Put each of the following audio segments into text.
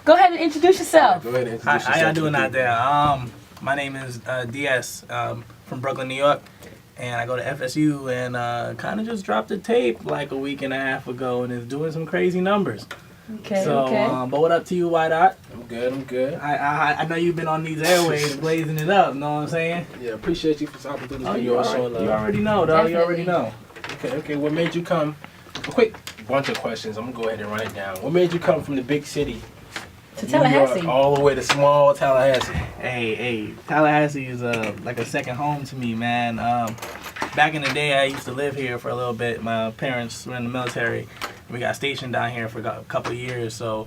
Go ahead and introduce yourself. Go ahead and introduce yourself. How y'all doing out there? My name is DS from Brooklyn, New York, and I go to FSU and kind of just dropped a tape like a week and a half ago, and it's doing some crazy numbers. Okay. So, okay. But what up to you, Ydot? I'm good. I know you've been on these airwaves blazing it up. Know what I'm saying? Yeah, appreciate you for stopping through this Oh, video and showing love. you already know, dog. You already know. Okay. What made you come? A quick bunch of questions. I'm gonna go ahead and run it down. What made you come from the big city To New Tallahassee. York, all the way to small Tallahassee? Hey, Tallahassee is like a second home to me, man. Back in the day, I used to live here for a little bit. My parents were in the military. We got stationed down here for a couple of years. So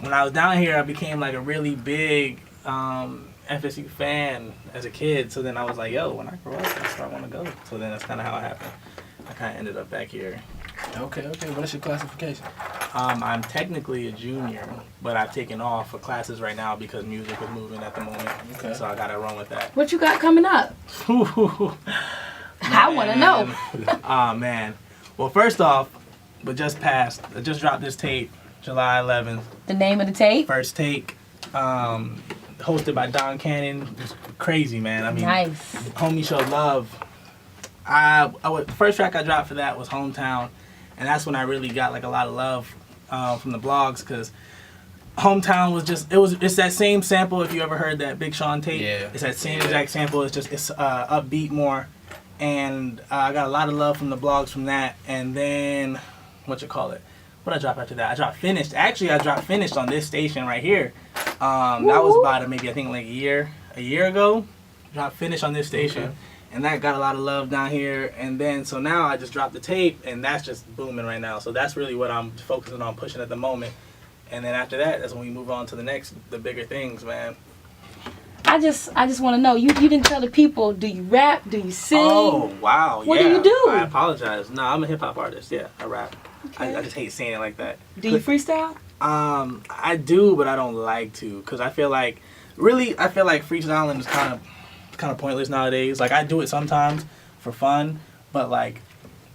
when I was down here, I became like a really big FSU fan as a kid. So then I was like, yo, when I grow up, that's where I want to go. So then that's kind of how it happened. I kind of ended up back here. Okay. What's your classification? I'm technically a junior, but I've taken off for classes right now because music is moving at the moment. Okay. So I got to run with that. What you got coming up? I want to know. Oh, man. Well, first off, I just dropped this tape, July 11th. The name of the tape? First Take, hosted by Don Cannon. It's crazy, man. I mean, Nice. Homie showed love. The first track I dropped for that was Hometown, and that's when I really got like a lot of love from the blogs, because Hometown was it's that same sample. If you ever heard that Big Sean tape, it's that same exact sample. It's upbeat more, and I got a lot of love from the blogs from that. And then what I dropped after that? I dropped Finished. Actually, I dropped Finished on this station right here. That was about maybe I think like a year ago. Dropped Finished on this station. Okay. And that got a lot of love down here. And then, so now I just dropped the tape, and that's just booming right now. So that's really what I'm focusing on pushing at the moment. And then after that, that's when we move on to the bigger things, man. I just want to know, you didn't tell the people, do you rap? Do you sing? Oh, wow. What do you do? I apologize. No, I'm a hip-hop artist. Yeah, I rap. Okay. I just hate saying it like that. Do you freestyle? I do, but I don't like to, because I feel like freestyling is kind of pointless nowadays. Like, I do it sometimes for fun, but like,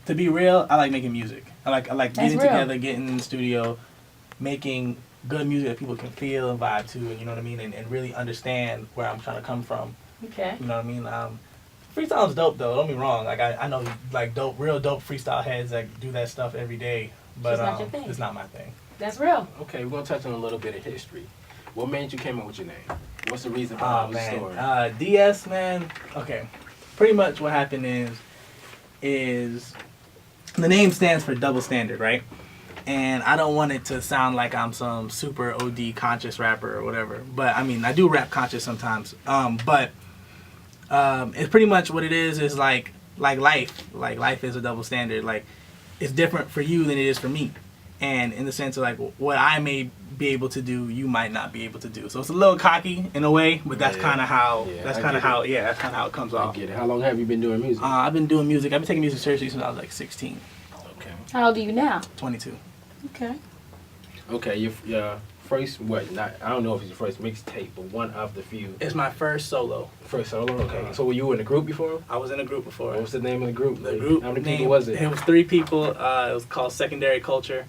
to be real, I like making music. I like getting together, getting in the studio, making good music that people can feel and vibe to, and you know what I mean, and really understand where I'm trying to come from. Okay. You know what I mean? Freestyle's dope though, don't be wrong. Like, I know like real dope freestyle heads that do that stuff every day, but it's not your thing. It's not my thing. That's real. Okay, we're gonna touch on a little bit of history. What made you came up with your name? What's the reason behind the story? DS, man. Okay, pretty much what happened is the name stands for double standard, right? And I don't want it to sound like I'm some super OD conscious rapper or whatever. But I mean, I do rap conscious sometimes. But it's pretty much what it is like life. Like, life is a double standard. Like, it's different for you than it is for me. And in the sense of like what I may be able to do, you might not be able to do. So it's a little cocky in a way, but that's kind of how that's kind of how it comes off. I get it. How long have you been doing music? I've been doing music. I've been taking music seriously since I was like 16. Okay. How old are you now? 22. Okay. Okay, your first I don't know if it's your first mixtape, but one of the few. It's my first solo. First solo. Okay. So were you in a group before? I was in a group before. What was the name of the group? The group. How many people was it? It was 3 people. It was called Secondary Culture.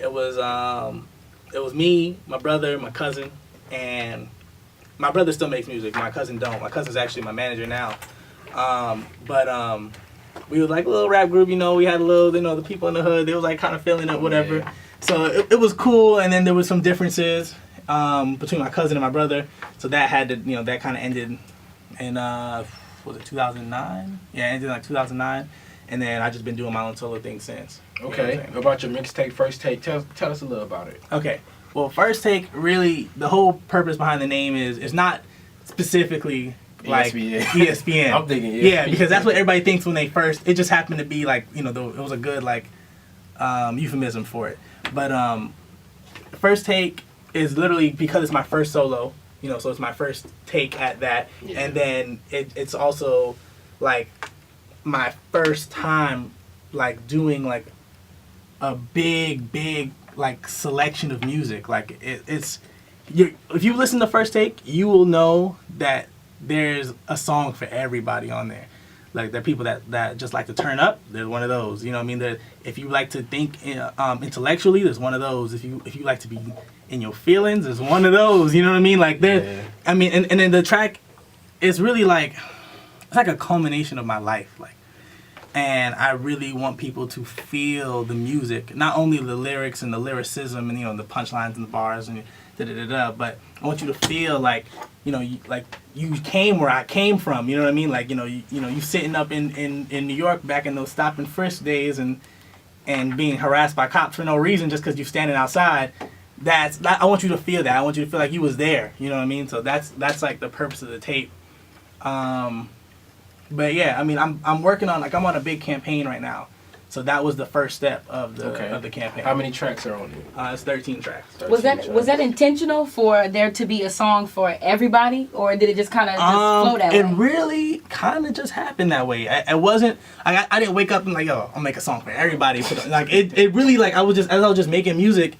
It was me, my brother, my cousin, and my brother still makes music. My cousin don't. My cousin's actually my manager now. But we was like a little rap group, you know. We had a little, the people in the hood, they was like kind of feeling it, whatever. Yeah. So it was cool, and then there was some differences between my cousin and my brother. So that had to, that kind of ended in, was it 2009? Yeah, it ended in like 2009. And then I've just been doing my own solo thing since. Okay. What about your mixtape, First Take? Tell us a little about it. Okay. Well, First Take, really, the whole purpose behind the name is not specifically like ESPN. I'm thinking ESPN. Yeah, because that's what everybody thinks when they first. It just happened to be like, it was a good like euphemism for it. But First Take is literally because it's my first solo. So it's my first take at that, and then it's also like my first time like doing like a big like selection of music. Like if you listen to First Take, you will know that there's a song for everybody on there. Like there are people that just like to turn up. There's one of those. You know what I mean? That if you like to think intellectually, there's one of those. If you like to be in your feelings, there's one of those. You know what I mean? Like there. I mean, and then the track is really like it's like a culmination of my life. Like, and I really want people to feel the music, not only the lyrics and the lyricism and the punchlines and the bars and but I want you to feel like you came where I came from. You know what I mean? Like you sitting up in New York back in those stop and frisk days and being harassed by cops for no reason just because you're standing outside. I want you to feel that. I want you to feel like you was there. You know what I mean? So that's like the purpose of the tape. But yeah, I mean, I'm working on I'm on a big campaign right now, so that was the first step of the campaign. How many tracks are on it? It's 13 tracks. 13 was that intentional for there to be a song for everybody, or did it just kind of just flow that way? It really kind of just happened that way. I wasn't. I didn't wake up and like, yo, I'll make a song for everybody. Like it really like I was just making music.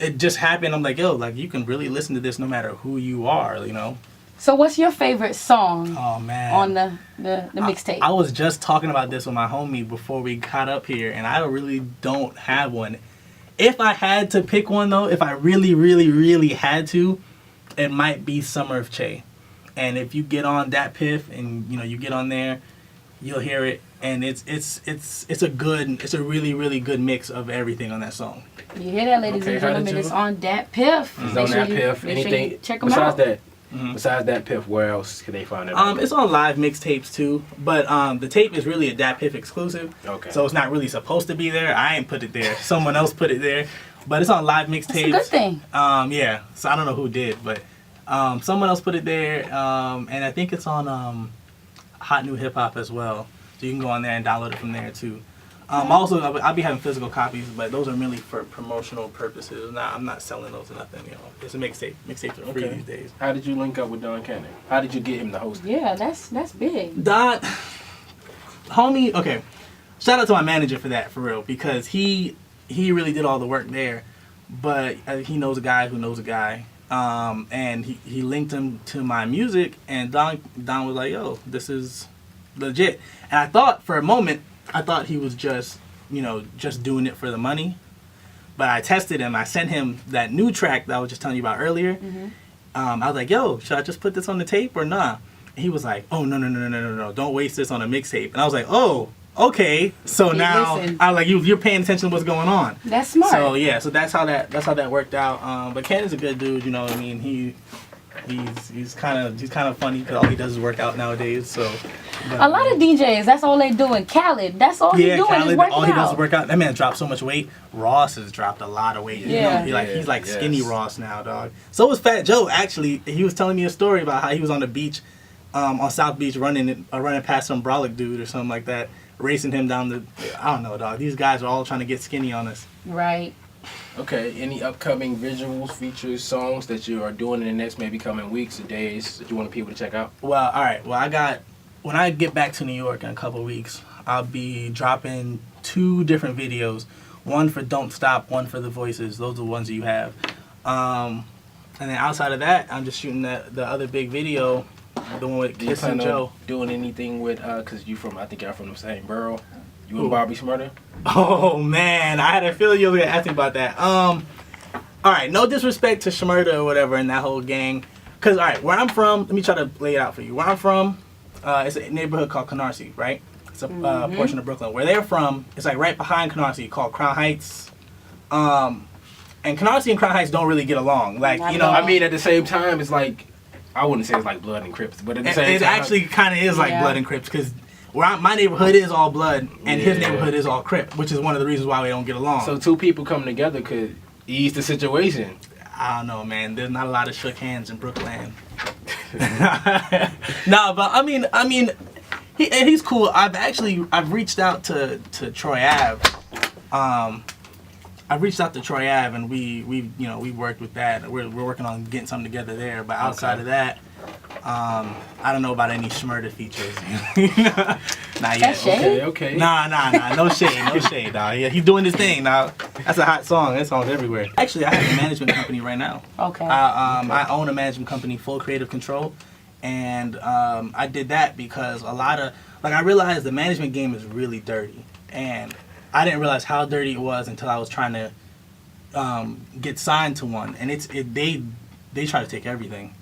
It just happened. I'm like, yo, like you can really listen to this no matter who you are, So what's your favorite song on the mixtape? I was just talking about this with my homie before we got up here, and I really don't have one. If I had to pick one, though, if I really, really, really had to, it might be Summer of Che. And if you get on Dat Piff and, you get on there, you'll hear it. And it's a really, really good mix of everything on that song. You hear that, ladies and gentlemen? It's on Dat Piff. It's on Dat Piff. Anything check them out. Besides that? Mm-hmm. Besides Dat Piff, where else can they find it? It's on live mixtapes too, but the tape is really a Dat Piff exclusive. Okay. So it's not really supposed to be there. I ain't put it there. Someone else put it there, but it's on live mixtapes. That's a good thing. Yeah. So I don't know who did, but someone else put it there, and I think it's on Hot New Hip Hop as well. So you can go on there and download it from there too. Also, I'll be having physical copies, but those are really for promotional purposes. I'm not selling those or nothing. It's a mixtape. Mixtapes are free these days. How did you link up with Don Cannon? How did you get him to host it? Yeah, that's big. Don, homie. Okay, shout out to my manager for that, for real, because he really did all the work there. But he knows a guy who knows a guy, and he linked him to my music, and Don was like, "Yo, this is legit." And I thought for a moment. I thought he was just doing it for the money. But I tested him. I sent him that new track that I was just telling you about earlier. Mm-hmm. I was like, yo, should I just put this on the tape or not? And he was like, oh, no. Don't waste this on a mixtape. And I was like, oh, okay. So now I like you're paying attention to what's going on. That's smart. So yeah, so that's how that worked out. But Ken is a good dude, you know what I mean? He's kind of funny because all he does is work out nowadays. So a lot of DJs, that's all they doing. Khaled, that's all he's doing is working out. All he does is work out. That man dropped so much weight. Ross has dropped a lot of weight. Yeah, he's like skinny Ross now, dog. So was Fat Joe. Actually, he was telling me a story about how he was on the beach, on South Beach, running past some brolic dude or something like that, racing him down the. I don't know, dog. These guys are all trying to get skinny on us. Right. Okay, any upcoming visuals, features, songs that you are doing in the next maybe coming weeks or days that you want people to check out? Well, all right. Well, when I get back to New York in a couple of weeks, I'll be dropping 2 different videos. One for Don't Stop, one for The Voices. Those are the ones that you have. And then outside of that, I'm just shooting the other big video, the one with Kiss and Joe. Doing anything with, because I think y'all from the same borough. You and Bobby Shmurda? Oh, man. I had a feeling you were going to ask me about that. All right. No disrespect to Shmurda or whatever and that whole gang. Because, all right, where I'm from, let me try to lay it out for you. Where I'm from, it's a neighborhood called Canarsie, right? It's a portion of Brooklyn. Where they're from, it's like right behind Canarsie called Crown Heights. And Canarsie and Crown Heights don't really get along. Like, I mean, at the same time, it's like, I wouldn't say it's like Blood and Crips, but at the same time. It actually kind of is like Blood and Crips because my neighborhood is all blood, and his neighborhood is all Crip, which is one of the reasons why we don't get along. So 2 people coming together could ease the situation. I don't know, man. There's not a lot of shook hands in Brooklyn. No, but I mean, he's cool. I've reached out to Troy Ave. I've reached out to Troy Ave, and we worked with that. We're working on getting something together there. But outside of that. I don't know about any Shmurda features. Not yet. Okay. Nah. No shade, dog. Yeah, he's doing his thing now. That's a hot song. That song's everywhere. Actually, I have a management company right now. Okay. I own a management company, Full Creative Control, and I did that because a lot like I realized the management game is really dirty, and I didn't realize how dirty it was until I was trying to get signed to one, and they try to take everything.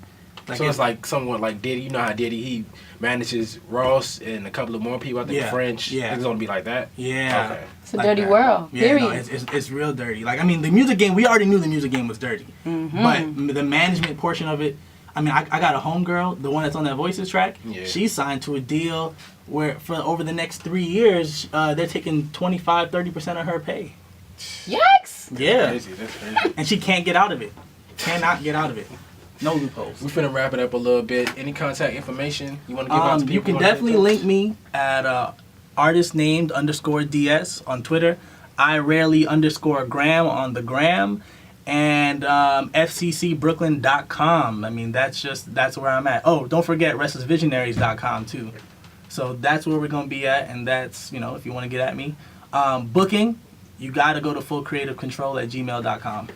Like so it's like someone like Diddy. You know how Diddy, he manages Ross and a couple of more people. I think French. Yeah. It's gonna be like that. Yeah. Okay. It's a dirty world. Yeah, Period. no, it's real dirty. Like I mean, the music game. We already knew the music game was dirty, but the management portion of it. I mean, I got a homegirl, the one that's on that Voices track. Yeah. She's signed to a deal where for over the next 3 years, they're taking 25-30% of her pay. Yikes! Yeah. That's crazy. And she can't get out of it. Cannot get out of it. No loopholes. We're finna wrap it up a little bit. Any contact information you want to give out to people? You can definitely link me at artist named _DS on Twitter. I rarely _gram on the gram. And fccbrooklyn.com. I mean, that's where I'm at. Oh, don't forget restlessvisionaries.com too. So that's where we're going to be at, and that's, you know, if you want to get at me. Booking, you got to go to fullcreativecontrol@gmail.com.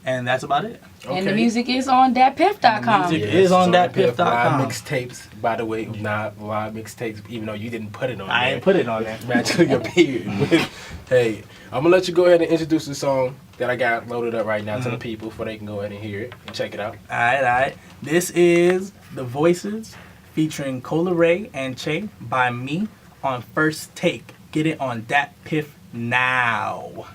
And that's about it. Okay. And the music is on datpiff.com. The music is on datpiff.com. Live mixtapes, by the way, not live mixtapes, even though you didn't put it on there. I ain't put it on there. Matching your beard. Hey, I'm going to let you go ahead and introduce the song that I got loaded up right now to the people before they can go ahead and hear it and check it out. All right. This is The Voices featuring Cola Ray and Che by me on First Take. Get it on Dat Piff now.